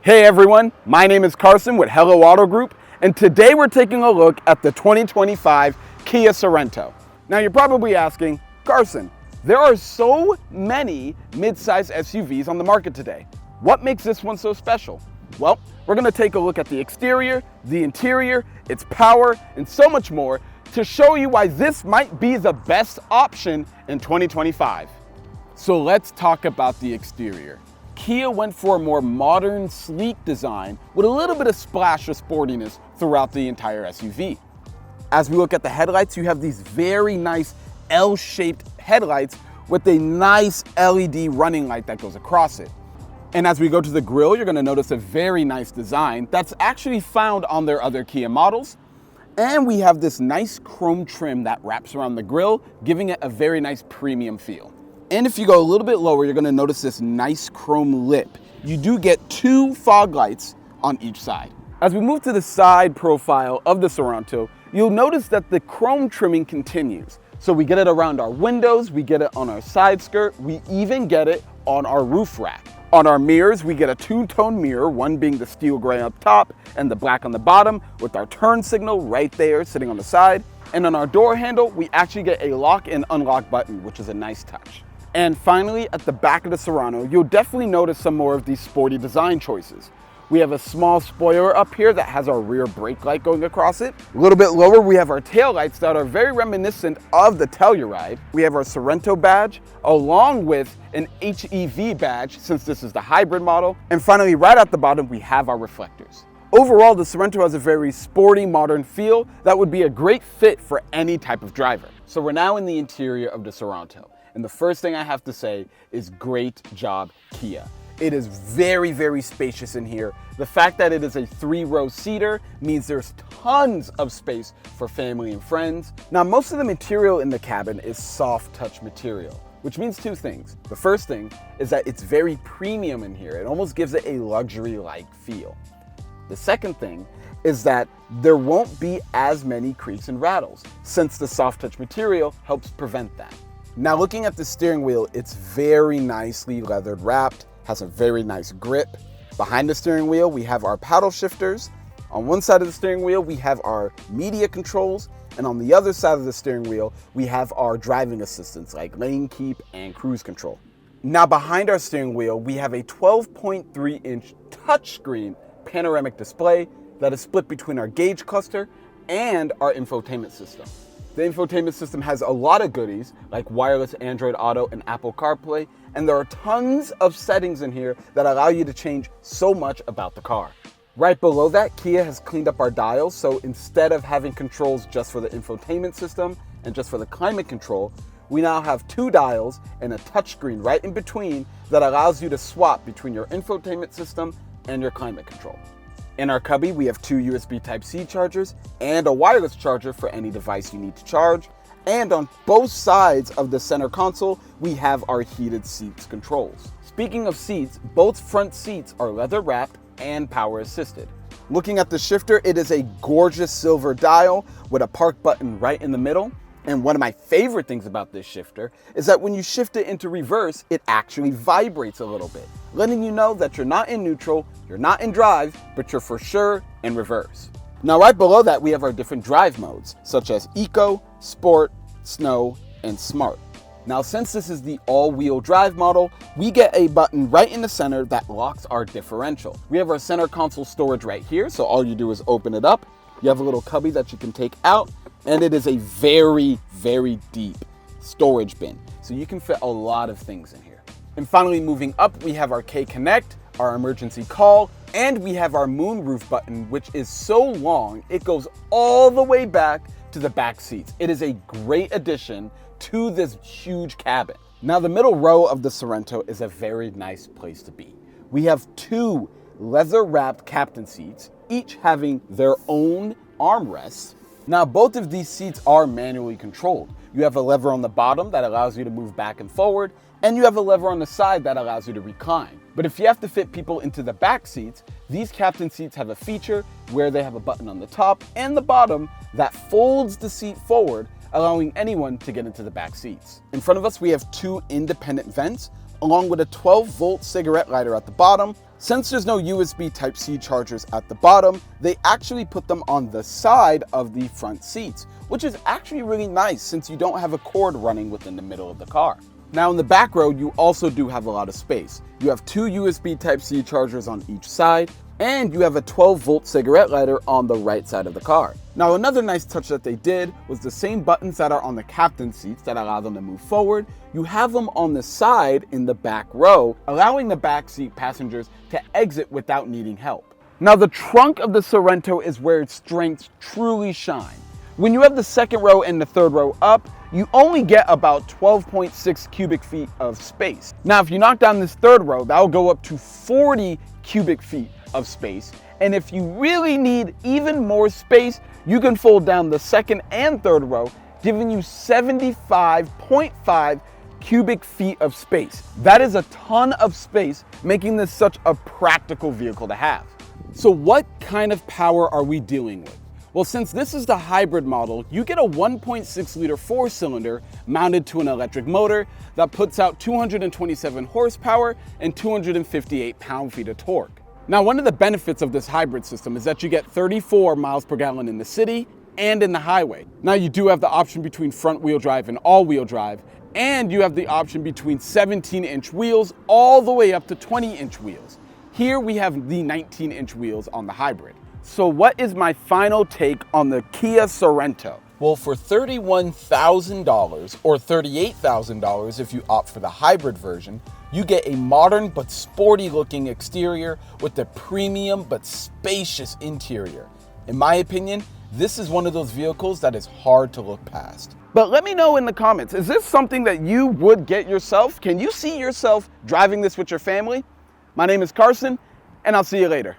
Hey everyone, my name is Carson with Hello Auto Group, and today we're taking a look at the 2025 Kia Sorento. Now you're probably asking, Carson, there are so many mid-size SUVs on the market today. What makes this one so special? Well, we're going to take a look at the exterior, the interior, its power, and so much more to show you why this might be the best option in 2025. So let's talk about the exterior. Kia went for a more modern, sleek design with a little bit of splash of sportiness throughout the entire SUV. As we look at the headlights, you have these very nice L-shaped headlights with a nice LED running light that goes across it. And as we go to the grille, you're going to notice a very nice design that's actually found on their other Kia models. And we have this nice chrome trim that wraps around the grille, giving it a very nice premium feel. And if you go a little bit lower, you're going to notice this nice chrome lip. You do get two fog lights on each side. As we move to the side profile of the Sorento, you'll notice that the chrome trimming continues. So we get it around our windows, we get it on our side skirt, we even get it on our roof rack. On our mirrors, we get a two-tone mirror, one being the steel gray up top and the black on the bottom, with our turn signal right there sitting on the side. And on our door handle, we actually get a lock and unlock button, which is a nice touch. And finally, at the back of the Sorento, you'll definitely notice some more of these sporty design choices. We have a small spoiler up here that has our rear brake light going across it. A little bit lower, we have our taillights that are very reminiscent of the Telluride. We have our Sorento badge, along with an HEV badge, since this is the hybrid model. And finally, right at the bottom, we have our reflectors. Overall, the Sorento has a very sporty, modern feel that would be a great fit for any type of driver. So we're now in the interior of the Sorento. And the first thing I have to say is great job, Kia. It is very, very spacious in here. The fact that it is a 3-row seater means there's tons of space for family and friends. Now, most of the material in the cabin is soft touch material, which means two things. The first thing is that it's very premium in here. It almost gives it a luxury-like feel. The second thing is that there won't be as many creaks and rattles, since the soft touch material helps prevent that. Now, looking at the steering wheel, it's very nicely leathered wrapped, has a very nice grip. Behind the steering wheel, we have our paddle shifters. On one side of the steering wheel, we have our media controls. And on the other side of the steering wheel, we have our driving assistants like lane keep and cruise control. Now, behind our steering wheel, we have a 12.3-inch touchscreen panoramic display that is split between our gauge cluster and our infotainment system. The infotainment system has a lot of goodies like wireless Android Auto and Apple CarPlay, and there are tons of settings in here that allow you to change so much about the car. Right below that, Kia has cleaned up our dials, so instead of having controls just for the infotainment system and just for the climate control, we now have two dials and a touchscreen right in between that allows you to swap between your infotainment system and your climate control. In our cubby, we have two USB Type-C chargers and a wireless charger for any device you need to charge. And on both sides of the center console, we have our heated seats controls. Speaking of seats, both front seats are leather wrapped and power assisted. Looking at the shifter, it is a gorgeous silver dial with a park button right in the middle. And one of my favorite things about this shifter is that when you shift it into reverse, it actually vibrates a little bit, letting you know that you're not in neutral, you're not in drive, but you're for sure in reverse. Now, right below that, we have our different drive modes, such as Eco, Sport, Snow, and Smart. Now, since this is the all-wheel drive model, we get a button right in the center that locks our differential. We have our center console storage right here, so all you do is open it up. You have a little cubby that you can take out, and it is a very, very deep storage bin, so you can fit a lot of things in here. And finally, moving up, we have our K-Connect, our emergency call, and we have our moonroof button, which is so long, it goes all the way back to the back seats. It is a great addition to this huge cabin. Now, the middle row of the Sorento is a very nice place to be. We have two leather-wrapped captain seats, each having their own armrests. Now, both of these seats are manually controlled. You have a lever on the bottom that allows you to move back and forward, and you have a lever on the side that allows you to recline. But if you have to fit people into the back seats, these captain seats have a feature where they have a button on the top and the bottom that folds the seat forward, allowing anyone to get into the back seats. In front of us, we have two independent vents, along with a 12-volt cigarette lighter at the bottom, Since there's no USB Type-C chargers at the bottom, they actually put them on the side of the front seats, which is actually really nice since you don't have a cord running within the middle of the car. Now in the back row, you also do have a lot of space. You have two USB Type-C chargers on each side, and you have a 12-volt cigarette lighter on the right side of the car. Now another nice touch that they did was the same buttons that are on the captain's seats that allow them to move forward, you have them on the side in the back row, allowing the back seat passengers to exit without needing help. Now the trunk of the Sorento is where its strengths truly shine. When you have the second row and the third row up, you only get about 12.6 cubic feet of space. Now if you knock down this third row, that'll go up to 40 cubic feet of space. And if you really need even more space, you can fold down the second and third row, giving you 75.5 cubic feet of space. That is a ton of space, making this such a practical vehicle to have. So what kind of power are we dealing with? Well, since this is the hybrid model, you get a 1.6 liter four-cylinder mounted to an electric motor that puts out 227 horsepower and 258 pound-feet of torque. Now, one of the benefits of this hybrid system is that you get 34 miles per gallon in the city and in the highway. Now, you do have the option between front-wheel drive and all-wheel drive, and you have the option between 17-inch wheels all the way up to 20-inch wheels. Here we have the 19-inch wheels on the hybrid. So what is my final take on the Kia Sorento? Well, for $31,000 or $38,000 if you opt for the hybrid version, you get a modern but sporty looking exterior with a premium but spacious interior. In my opinion, this is one of those vehicles that is hard to look past. But let me know in the comments, is this something that you would get yourself? Can you see yourself driving this with your family? My name is Carson, and I'll see you later.